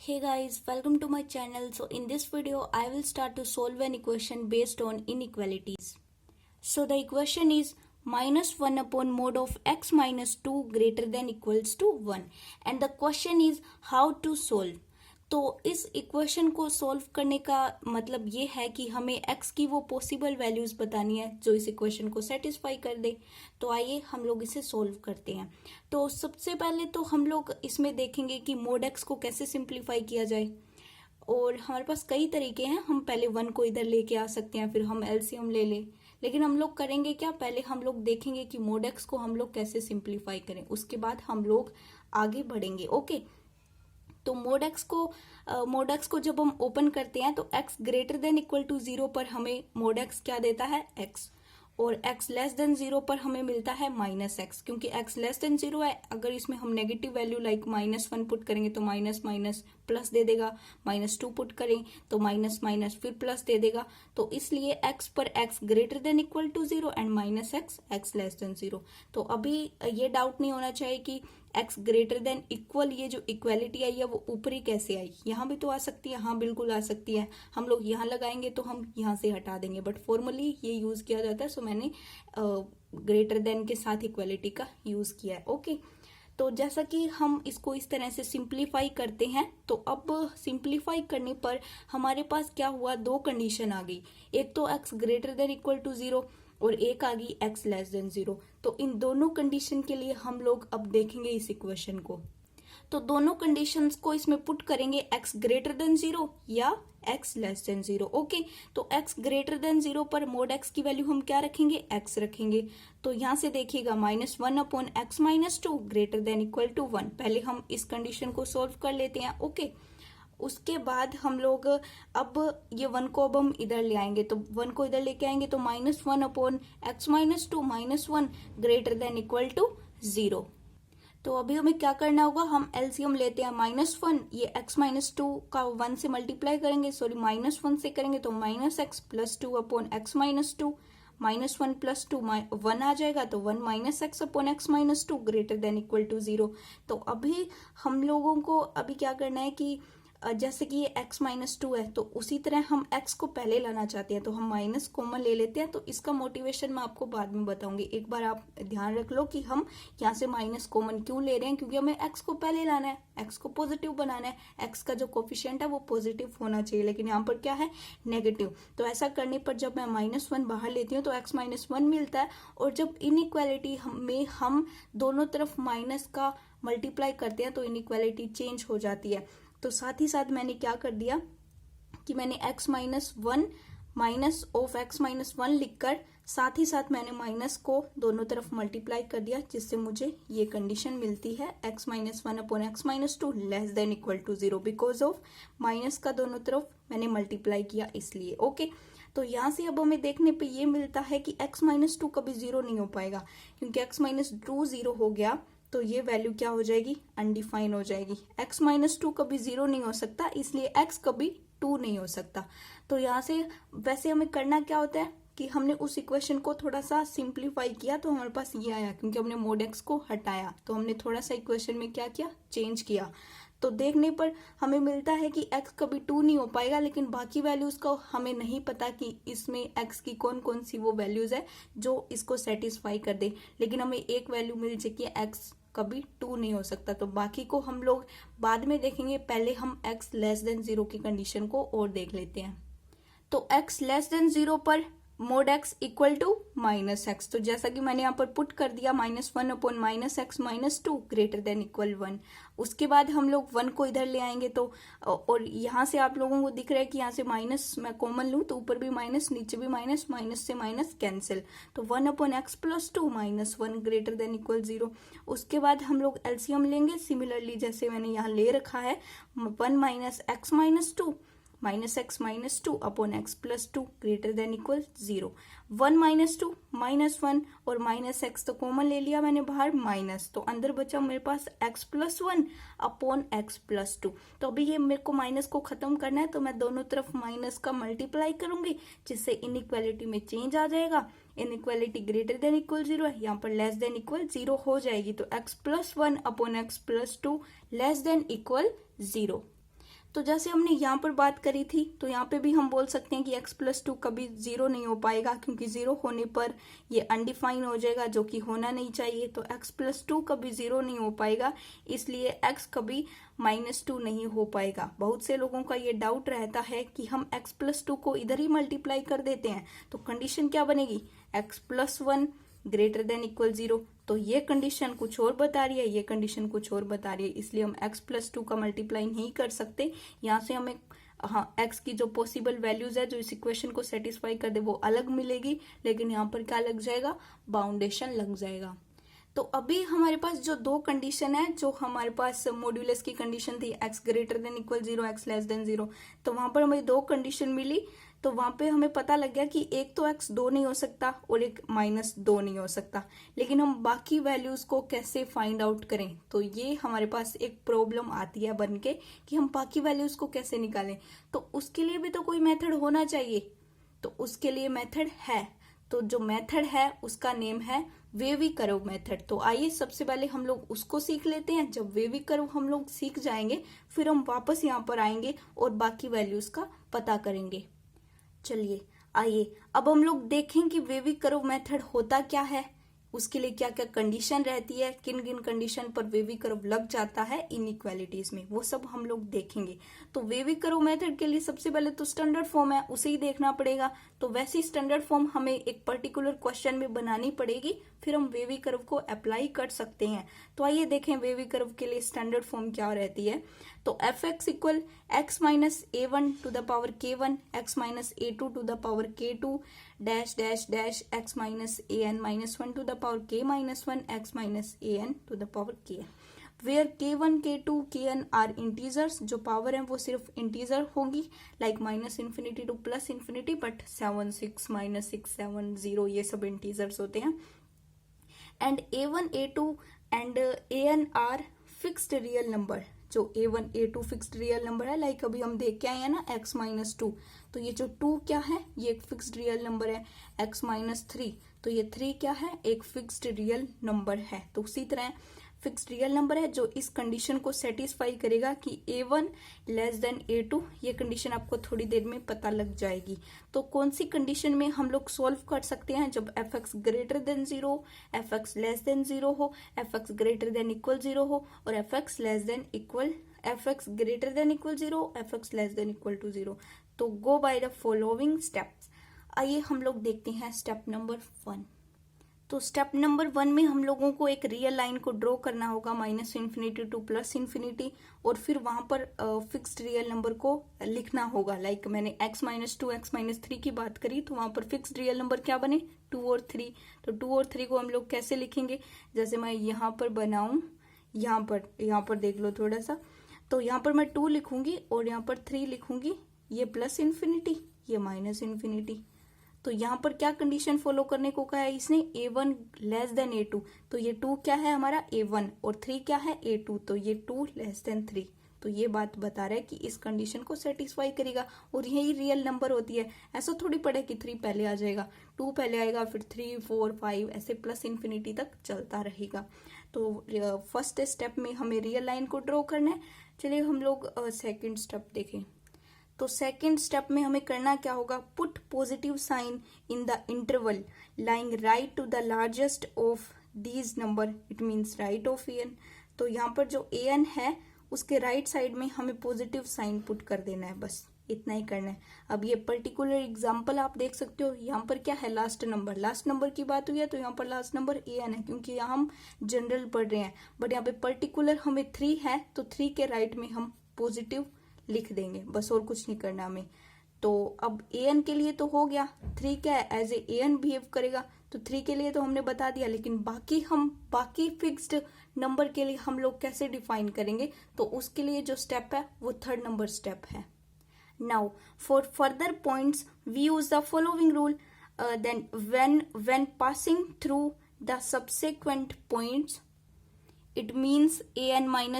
Hey guys, welcome to my channel. So in this video, I will start to solve an equation based on inequalities. So the equation is minus 1 upon mod of x minus 2 greater than equals to 1. And the question is how to solve. तो इस equation को solve करने का मतलब ये है कि हमें x की वो पॉसिबल वैल्यूज बतानी है जो इस इक्वेशन को सेटिस्फाई कर दे। तो आइए हम लोग इसे सॉल्व करते हैं। तो सबसे पहले तो हम लोग इसमें देखेंगे कि मोड x को कैसे सिंप्लीफाई किया जाए, और हमारे पास कई तरीके हैं। हम पहले 1 को इधर लेके आ सकते हैं, फिर हम एलसीएम ले लें, लेकिन हम लोग करेंगे क्या, पहले हम लोग देखेंगे कि मोड x को हम लोग कैसे सिंप्लीफाई करें, उसके बाद हम लोग आगे बढ़ेंगे। ओके, तो मोड एक्स को जब हम ओपन करते हैं तो x greater than equal to 0 पर हमें मोड x क्या देता है, x, और x लेस देन 0 पर हमें मिलता है माइनस x। क्योंकि x लेस देन 0 है, अगर इसमें हम नेगेटिव वैल्यू लाइक -1 पुट करेंगे तो माइनस माइनस प्लस दे देगा, -2 पुट करें तो माइनस माइनस फिर प्लस दे देगा। तो इसलिए x पर x greater than equal to 0 and minus x less than 0। तो अभी ये डाउट नहीं होना चाहिए कि x ग्रेटर देन इक्वल, ये जो इक्वालिटी आई है वो ऊपर ही कैसे आई, यहाँ भी तो आ सकती है। हाँ बिल्कुल आ सकती है। हम लोग यहाँ लगाएंगे तो हम यहाँ से हटा देंगे, बट फॉर्मली ये यूज किया जाता है, सो मैंने ग्रेटर देन के साथ इक्वालिटी का यूज किया है। ओके, तो जैसा कि हम इसको इस तरह से सिंप्लीफाई करते हैं, तो अब सिंप्लीफाई करने पर हमारे पास क्या हुआ, दो कंडीशन आ गई। एक तो x greater than equal to 0 और एक आ गई x लेस देन 0। तो इन दोनों कंडीशन के लिए हम लोग अब देखेंगे इस इक्वेशन को। तो दोनों कंडीशंस को इसमें पुट करेंगे, x ग्रेटर देन 0 या x लेस देन 0। ओके, तो x ग्रेटर देन 0 पर मोड x की वैल्यू हम क्या रखेंगे, x रखेंगे। तो यहाँ से देखिएगा -1 upon x minus 2 greater than equal to 1। पहले हम इस कंडीशन को सोल्व कर लेते हैं। ओके, उसके बाद हम लोग अब ये 1 को अब हम इधर ले आएंगे, तो 1 को इधर लेके आएंगे तो -1 upon x minus 2 -1 greater than equal to 0। तो अभी हमें क्या करना होगा, हम एलसीएम लेते हैं -1, ये x माइनस 2 का 1 से मल्टीप्लाई करेंगे, सॉरी -1 से करेंगे तो -x plus 2 upon x minus 2, -1 plus 2 1 आ जाएगा, तो 1 -x upon x minus 2 greater than equal to 0। तो अभी हम लोगों को अभी क्या करना है कि जैसे कि ये x माइनस 2 है, तो उसी तरह हम x को पहले लाना चाहते हैं, तो हम माइनस कॉमन ले लेते हैं। तो इसका मोटिवेशन मैं आपको बाद में बताऊंगी। एक बार आप ध्यान रख लो कि हम यहाँ से माइनस कॉमन क्यों ले रहे हैं, क्योंकि हमें x को पहले लाना है, x को पॉजिटिव बनाना है। x का जो कोफिशिएंट है वो पॉजिटिव होना चाहिए, लेकिन यहाँ पर क्या है, नेगेटिव। तो ऐसा करने पर जब मैं -1 बाहर लेती हूँ तो x माइनस 1 मिलता है, और जब इनइक्वालिटी में हम दोनों तरफ माइनस का मल्टीप्लाई करते हैं तो इनइक्वालिटी चेंज हो जाती है। तो साथ ही साथ मैंने क्या कर दिया कि मैंने x minus 1 minus of x minus 1 लिखकर साथ ही साथ मैंने माइनस को दोनों तरफ मल्टीप्लाई कर दिया, जिससे मुझे ये कंडीशन मिलती है x minus 1 upon x minus 2 less than equal to 0, because of minus का दोनों तरफ मैंने मल्टीप्लाई किया इसलिए। ओके, तो यहाँ से अब हमें देखने पे ये मिलता है कि x माइनस 2 कभी 0 नहीं हो पाएगा, क्योंकि x माइनस 2 0 हो गया तो ये वैल्यू क्या हो जाएगी, अनडिफाइन हो जाएगी। x माइनस 2 कभी 0 नहीं हो सकता, इसलिए x कभी 2 नहीं हो सकता। तो यहाँ से वैसे हमें करना क्या होता है कि हमने उस इक्वेशन को थोड़ा सा सिंप्लीफाई किया तो हमारे पास ये आया, क्योंकि हमने मोड x को हटाया, तो हमने थोड़ा सा इक्वेशन में क्या किया, चेंज किया। तो देखने पर हमें मिलता है कि x कभी 2 नहीं हो पाएगा, लेकिन बाकी वैल्यूज का हमें नहीं पता कि इसमें x की कौन कौन सी वो वैल्यूज है जो इसको सेटिस्फाई कर दे। लेकिन हमें एक वैल्यू मिल चुकी है, x कभी 2 नहीं हो सकता। तो बाकी को हम लोग बाद में देखेंगे, पहले हम x लेस देन 0 की कंडीशन को और देख लेते हैं। तो x लेस देन 0 पर mod x equal to -x, तो जैसा कि मैंने यहाँ पर पुट कर दिया -1 upon -x minus 2 greater than equal 1। उसके बाद हम लोग 1 को इधर ले आएंगे, तो और यहाँ से आप लोगों को दिख रहा है कि यहाँ से माइनस मैं कॉमन लूँ तो ऊपर भी माइनस नीचे भी माइनस, माइनस से माइनस कैंसिल, तो 1 upon x plus 2 -1 greater than equal 0। उसके बाद हम लोग एलसीएम लेंगे, सिमिलरली जैसे मैंने यहाँ ले रखा है, 1 minus x minus 2 -x minus 2 upon x plus 2 greater than equal 0। 1 minus 2 -1 और -x तो कॉमन ले लिया मैंने बाहर, माइनस, तो अंदर बचा मेरे पास x plus 1 upon x plus 2। तो अभी ये मेरे को माइनस को खत्म करना है, तो मैं दोनों तरफ माइनस का मल्टीप्लाई करूंगी, जिससे इनइक्वालिटी में चेंज आ जाएगा। इनइक्वालिटी ग्रेटर देन इक्वल 0 है, यहाँ पर लेस देन इक्वल 0 हो जाएगी, तो x plus 1 upon x plus 2 less than equal 0। तो जैसे हमने यहाँ पर बात करी थी, तो यहाँ पे भी हम बोल सकते हैं कि x+2 कभी 0 नहीं हो पाएगा, क्योंकि 0 होने पर ये अनडिफाइन हो जाएगा, जो कि होना नहीं चाहिए। तो x+2 कभी 0 नहीं हो पाएगा, इसलिए x कभी -2 नहीं हो पाएगा। बहुत से लोगों का ये डाउट रहता है कि हम x+2 को इधर ही मल्टीप्लाई कर देते हैं, तो कंडीशन क्या बनेगी, x+1 > 0। तो ये कंडीशन कुछ और बता रही है, ये कंडीशन कुछ और बता रही है, इसलिए हम x+2 का मल्टीप्लाई नहीं कर सकते। यहाँ से हमें x की जो पॉसिबल वैल्यूज है जो इस इक्वेशन को सेटिस्फाई कर दे वो अलग मिलेगी, लेकिन यहाँ पर क्या लग जाएगा, बाउंडेशन लग जाएगा। तो अभी हमारे पास जो दो कंडीशन है, जो हमारे पास मॉड्यूलस की कंडीशन थी x > 0, x <0, तो वहां पर हमें दो कंडीशन मिली। तो वहां पे हमें पता लग गया कि एक तो x 2 नहीं हो सकता और एक -2 नहीं हो सकता, लेकिन हम बाकी वैल्यूज को कैसे फाइंड आउट करें, तो ये हमारे पास एक प्रॉब्लम आती है बन के कि हम बाकी वैल्यूज को कैसे निकालें। तो उसके लिए भी तो कोई मेथड होना चाहिए, तो उसके लिए मेथड है। तो जो मेथड है उसका नेम है वेवी कर्व मेथड। तो आइए सबसे पहले हम लोग उसको सीख लेते हैं। जब वेवी कर्व हम लोग सीख जाएंगे, फिर हम वापस यहाँ पर आएंगे और बाकी वैल्यूज का पता करेंगे। चलिए आइए अब हम लोग देखें कि वेवी कर्व मेथड होता क्या है, उसके लिए क्या क्या कंडीशन रहती है, किन किन कंडीशन पर वेवी कर्व लग जाता है इनइक्वालिटीज में, वो सब हम लोग देखेंगे। तो वेवी कर्व मेथड के लिए सबसे पहले तो स्टैंडर्ड फॉर्म है, उसे ही देखना पड़ेगा। तो वैसी स्टैंडर्ड फॉर्म हमें एक पर्टिकुलर क्वेश्चन में बनानी पड़ेगी, फिर हम वेवी कर्व को अप्लाई कर सकते हैं। तो आइए देखें वेवी कर्व के लिए स्टैंडर्ड फॉर्म क्या रहती है। तो fx = x - a1 to the power k1, x - a2 to the power k2, dash dash dash x - an - 1 to the power k - 1, x - an to the power kn, where k1, k2, kn are integers। जो power है वो सिर्फ integer होंगी, like -∞ to +∞, but 7 6 -6 7 0 ये सब integers होते हैं। And a1 a2 and an are fixed real number. जो a1 a2 fixed real number है, लाइक अभी हम देख के आए हैं ना x - 2, तो ये जो 2 क्या है, ये एक फिक्स्ड रियल नंबर है। x - 3, तो ये 3 क्या है, एक फिक्स्ड रियल नंबर है। तो उसी तरह फिक्स्ड रियल नंबर है जो इस कंडीशन को सेटिस्फाई करेगा कि a1 < a2, ये कंडीशन आपको थोड़ी देर में पता लग जाएगी। तो कौन सी कंडीशन में हम लोग सॉल्व कर सकते हैं, जब fx > 0, fx < 0 हो, fx > = 0 हो, और fx < 0, fx < 0। तो गो बाय द फॉलोइंग स्टेप्स। आइए हम लोग देखते हैं स्टेप नंबर 1। तो स्टेप नंबर 1 में हम लोगों को एक रियल लाइन को ड्रॉ करना होगा -∞ to +∞, और फिर वहां पर फिक्स्ड रियल नंबर को लिखना होगा। लाइक मैंने x - 2, x - 3 की बात करी, तो वहां पर फिक्स्ड रियल नंबर क्या बने, 2 और 3। तो 2 और 3 को हम लोग कैसे लिखेंगे, जैसे मैं यहाँ पर बनाऊं, यहाँ पर देख लो थोड़ा सा। तो यहाँ पर मैं 2 लिखूंगी और यहाँ पर 3 लिखूंगी, ये +∞, ये -∞। तो यहाँ पर क्या कंडीशन फॉलो करने को कहा है इसने, a1 < a2, तो ये 2 क्या है हमारा a1, और 3 क्या है a2, तो ये 2 < 3। तो ये बात बता रहा है कि इस कंडीशन को सेटिस्फाई करेगा, और यही रियल नंबर होती है। ऐसा थोड़ी पड़े कि 3 पहले आ जाएगा, 2 पहले आएगा, फिर 3 4 5 ऐसे +∞ तक चलता रहेगा। तो फर्स्ट स्टेप में हमें रियल लाइन को ड्रॉ करना है। चलिए हम लोग सेकेंड स्टेप देखें। तो सेकेंड स्टेप में हमें करना क्या होगा, put positive sign in the interval lying right to the largest of these number, it means right of an। तो यहाँ पर जो an है उसके राइट साइड में हमें पॉजिटिव साइन पुट कर देना है, बस इतना ही करना है। अब ये पर्टिकुलर एग्जांपल आप देख सकते हो, यहाँ पर क्या है, लास्ट नंबर की बात हुई है, तो यहाँ पर लास्ट नंबर an है, क्योंकि यहाँ हम जनरल पढ़ रहे हैं। बट यहाँ पे पर्टिकुलर हमें 3 है, तो 3 के राइट में हम पॉजिटिव लिख देंगे, बस और कुछ नहीं करना हमें। तो अब an के लिए तो हो गया, 3 क्या है, एज ए an बिहेव करेगा, तो 3 के लिए तो हमने बता दिया, लेकिन बाकी फिक्स्ड नंबर के लिए हम लोग कैसे डिफाइन करेंगे, तो उसके लिए जो स्टेप है वो 3rd नंबर स्टेप है। Now for further points we use the following rule, then when passing through the subsequent points, it means an - 1,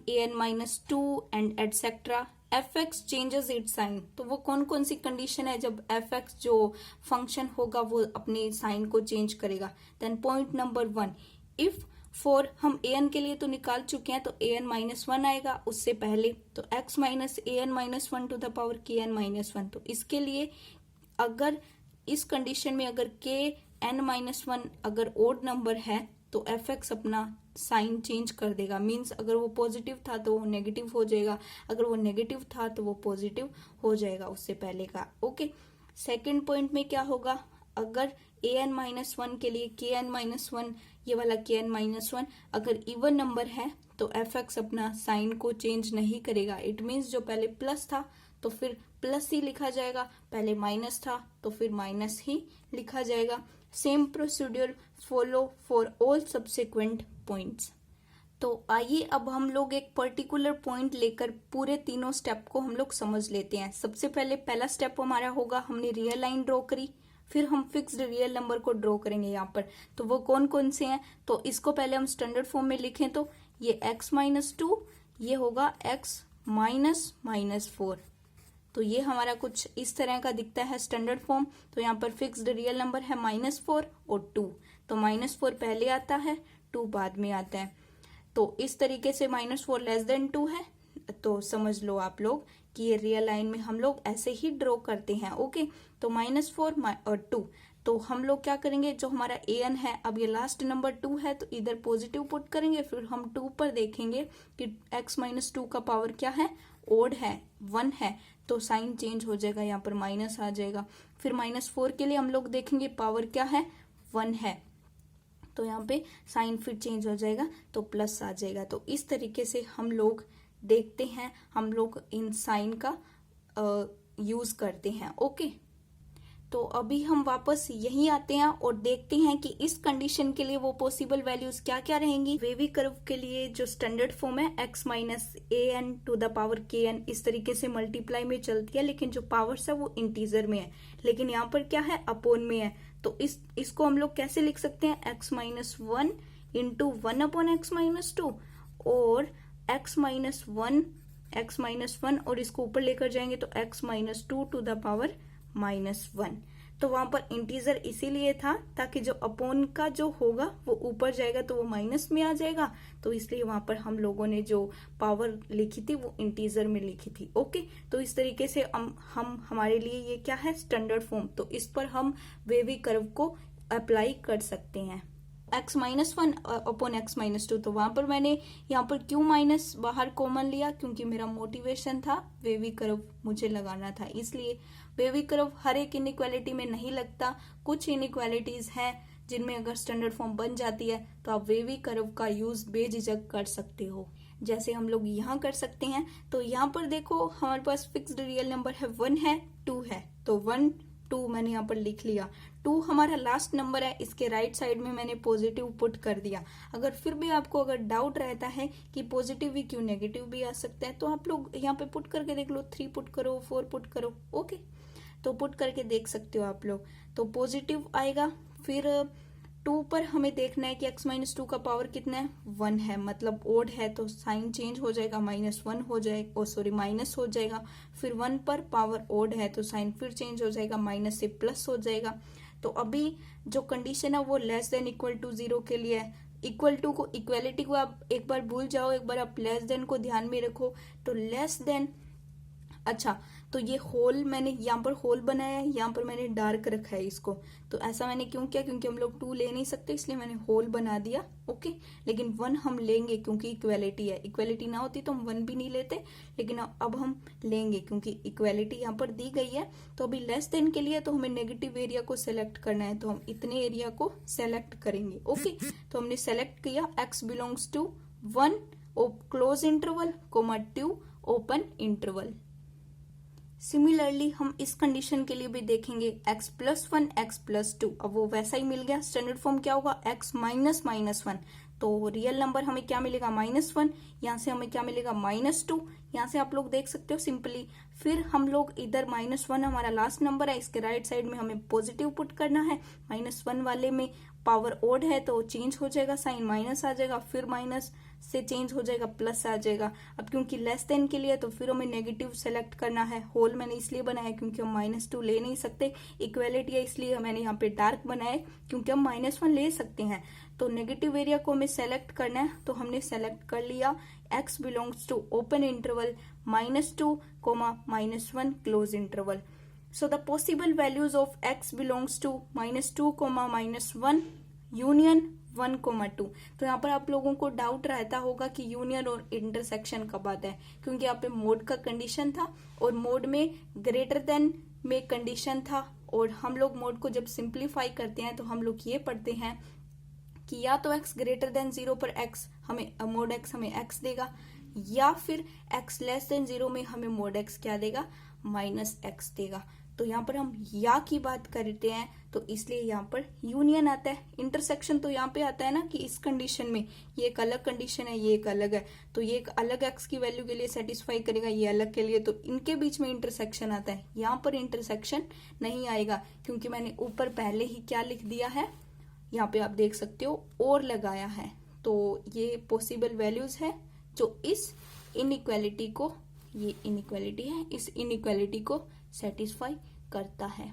an - 2 and etc. fx changes its sign। तो वो कौन कौन सी कंडीशन है जब fx जो function होगा वो अपने साइन को चेंज करेगा। देन पॉइंट नंबर 1, इफ 4 हम an के लिए तो निकाल चुके हैं, तो an माइनस 1 आएगा उससे पहले, तो x minus an minus 1 to the power kn minus 1। तो इसके लिए अगर इस कंडीशन में अगर kn माइनस 1 अगर ओड नंबर है तो fx अपना साइन चेंज कर देगा। मीन्स अगर वो पॉजिटिव था तो वो नेगेटिव हो जाएगा, अगर वो नेगेटिव था तो वो पॉजिटिव हो जाएगा उससे पहले का। ओके, सेकेंड पॉइंट में क्या होगा, अगर an माइनस 1 के लिए kn माइनस 1, ये वाला kn माइनस 1 अगर इवन नंबर है तो fx अपना साइन को चेंज नहीं करेगा। इट मीन्स जो पहले प्लस था तो फिर प्लस ही लिखा जाएगा, पहले माइनस था तो फिर माइनस ही लिखा जाएगा। Same procedure follow for all subsequent points. तो आइए अब हम लोग एक पर्टिकुलर पॉइंट लेकर पूरे तीनों स्टेप को हम लोग समझ लेते हैं। सबसे पहले पहला स्टेप हमारा होगा, हमने रियल लाइन ड्रॉ करी, फिर हम फिक्स्ड रियल नंबर को ड्रॉ करेंगे यहाँ पर। तो वो कौन कौन से हैं, तो इसको पहले हम स्टैंडर्ड फॉर्म में लिखें तो ये x माइनस 2, ये होगा x माइनस माइनस 4। तो ये हमारा कुछ इस तरह का दिखता है स्टैंडर्ड फॉर्म। तो यहाँ पर फिक्स्ड रियल नंबर है -4 और 2, तो -4 पहले आता है, 2 बाद में आता है। तो इस तरीके से -4 लेस देन 2 है, तो समझ लो आप लोग कि ये रियल लाइन में हम लोग ऐसे ही ड्रॉ करते हैं। ओके, तो -4 और 2, तो हम लोग क्या करेंगे, जो हमारा an है, अब ये लास्ट नंबर 2 है तो इधर पॉजिटिव पुट करेंगे, फिर हम 2 पर देखेंगे कि x माइनस 2 का पावर क्या है, ओड है, 1 है, तो साइन चेंज हो जाएगा, यहाँ पर माइनस आ जाएगा। फिर -4 के लिए हम लोग देखेंगे पावर क्या है, 1 है, तो यहाँ पे साइन फिर चेंज हो जाएगा तो प्लस आ जाएगा। तो इस तरीके से हम लोग देखते हैं, हम लोग इन साइन का यूज करते हैं। ओके, तो अभी हम वापस यही आते हैं और देखते हैं कि इस कंडीशन के लिए वो पॉसिबल वैल्यूज क्या क्या रहेंगी। वेवी कर्व के लिए जो स्टैंडर्ड फॉर्म है x minus an to the power kn, इस तरीके से मल्टीप्लाई में चलती है, लेकिन जो पावर्स है वो इंटीजर में है, लेकिन यहाँ पर क्या है, अपॉन में है। तो इसको हम लोग कैसे लिख सकते हैं, x minus 1 into 1 upon x minus 2 और x माइनस 1 और इसको ऊपर लेकर जाएंगे तो x minus 2 to the power -1। तो वहां पर इंटीजर इसीलिए था ताकि जो अपॉन का जो होगा वो ऊपर जाएगा तो वो माइनस में आ जाएगा, तो इसलिए वहां पर हम लोगों ने जो पावर लिखी थी वो इंटीजर में लिखी थी। ओके, तो इस तरीके से हम हमारे लिए ये क्या है, स्टैंडर्ड फॉर्म, तो इस पर हम वेवी कर्व को अप्लाई कर सकते हैं। x minus 1 upon x minus 2, तो वहां पर मैंने यहाँ पर क्यों माइनस बाहर कॉमन लिया, क्योंकि मेरा मोटिवेशन था वेवी कर्व मुझे लगाना था, इसलिए वेवी कर्व हर एक इनइक्वालिटी में नहीं लगता। कुछ इनइक्वालिटीज हैं जिनमें अगर स्टैंडर्ड फॉर्म बन जाती है तो आप वेवी कर्व का यूज बेझिझक कर सकते हो, जैसे हम लोग यहाँ कर सकते हैं। तो यहाँ पर देखो हमारे पास फिक्स्ड रियल नंबर है, 1 है, 2 है, तो 1 2 मैंने यहाँ पर लिख लिया। 2 हमारा लास्ट नंबर है, इसके राइट साइड में मैंने पॉजिटिव पुट कर दिया। अगर फिर भी आपको अगर डाउट रहता है कि पॉजिटिव भी क्यों नेगेटिव भी आ सकता है, तो आप लोग यहाँ पे पुट करके देख लो, 3 पुट करो, 4 पुट करो। ओके, तो पुट करके देख सकते हो आप लोग, तो पॉजिटिव आएगा। फिर 2 पर हमें देखना है कि x माइनस 2 का पावर कितना है, 1 है, मतलब ओड है, तो साइन चेंज हो जाएगा, -1 हो जाएगा, सॉरी माइनस हो जाएगा। फिर 1 पर पावर ओड है तो साइन फिर चेंज हो जाएगा, माइनस से प्लस हो जाएगा। तो अभी जो कंडीशन है वो लेस देन इक्वल टू 0 के लिए है। इक्वल टू को, इक्वेलिटी को आप एक बार भूल जाओ, एक बार आप लेस देन को ध्यान में रखो। तो लेस देन, अच्छा, तो ये होल मैंने यहाँ पर होल बनाया है, यहाँ पर मैंने डार्क रखा है इसको। तो ऐसा मैंने क्यों किया, क्योंकि हम लोग 2 ले नहीं सकते, इसलिए मैंने होल बना दिया। ओके, लेकिन 1 हम लेंगे क्योंकि इक्वेलिटी है, इक्वेलिटी ना होती तो हम 1 भी नहीं लेते, लेकिन अब हम लेंगे क्योंकि इक्वेलिटी यहाँ पर दी गई है। तो अभी लेस देन के लिए तो हमें नेगेटिव एरिया को सेलेक्ट करना है, तो हम इतने एरिया को सेलेक्ट करेंगे। ओके, तो हमने सेलेक्ट किया x belongs to 1 closed interval, 2 open interval. Similarly हम इस कंडीशन के लिए भी देखेंगे x प्लस 1 x प्लस 2, अब वो वैसा ही मिल गया। स्टैंडर्ड फॉर्म क्या होगा, x माइनस -1, तो रियल नंबर हमें क्या मिलेगा, -1, यहाँ से हमें क्या मिलेगा, -2, यहाँ से आप लोग देख सकते हो सिंपली। फिर हम लोग इधर -1 हमारा लास्ट नंबर है, इसके राइट साइड में हमें पॉजिटिव पुट करना है। -1 वाले में पावर ओड है तो चेंज हो जाएगा, साइन माइनस आ जाएगा, फिर माइनस, से चेंज हो जाएगा, प्लस आ जाएगा। अब क्योंकि लेस देन के लिए तो फिर हमें नेगेटिव सेलेक्ट करना है। होल मैंने इसलिए बनाया क्योंकि हम -2 ले नहीं सकते, इक्वेलिटी है इसलिए मैंने यहाँ पे डार्क बनाया क्योंकि हम -1 ले सकते हैं। तो नेगेटिव एरिया को हमें सेलेक्ट करना है, तो हमने सेलेक्ट कर लिया x belongs to open interval -2, -1 closed interval. So the possible values of x belongs to -2, -1 union 1, 2। तो यहाँ पर आप लोगों को डाउट रहता होगा कि यूनियन और इंटरसेक्शन कब आता है, क्योंकि यहाँ पे मोड का कंडीशन था और मोड में ग्रेटर देन में कंडीशन था। और हम लोग मोड को जब सिंप्लीफाई करते हैं तो हम लोग ये पढ़ते हैं कि या तो x ग्रेटर देन 0 पर x हमें मोड x हमें x देगा, या फिर x लेस देन 0 में हमें मोड x क्या देगा, -x देगा। तो यहाँ पर हम या की बात करते हैं तो इसलिए यहाँ पर यूनियन आता है। इंटरसेक्शन तो यहाँ पे आता है ना कि इस कंडीशन में ये एक अलग कंडीशन है, ये एक अलग है, तो ये एक अलग x की वैल्यू के लिए सेटिस्फाई करेगा, ये अलग के लिए, तो इनके बीच में इंटरसेक्शन आता है। यहाँ पर इंटरसेक्शन नहीं आएगा क्योंकि मैंने ऊपर पहले ही क्या लिख दिया है, यहाँ पे आप देख सकते हो और लगाया है। तो ये पॉसिबल वैल्यूज है जो इस इनइक्वालिटी को, ये इनइक्वालिटी है, इस इनइक्वालिटी को सेटिस्फाई करता है।